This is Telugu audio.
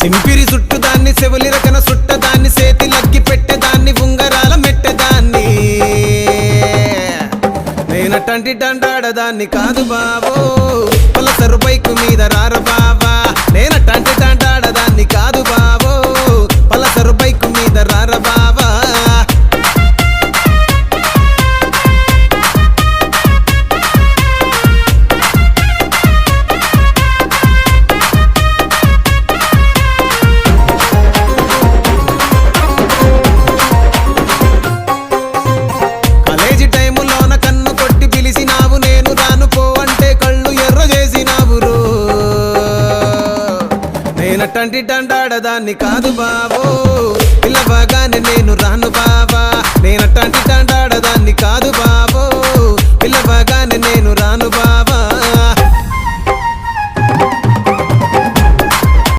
సింపిరి చుట్టుదాన్ని చెవులి రకన సుట్టదాన్ని సేతి లగ్గి పెట్టేదాన్ని ఉంగరాల మెట్టేదాన్ని నేనటంటి డండాడదాన్ని కాదు బావో పలసరు బైకు మీద రార బావా నేనటంటి డండాడదాన్ని కాదు బావో పలసరు బైకు మీద రార బావా నేనటంటి డండాడదాన్ని కాదు బావో పిల్లవగానే నేను రాను బావా నేనటంటి డండాడదాన్ని కాదు బావో పిల్లవగానే నేను రాను బావా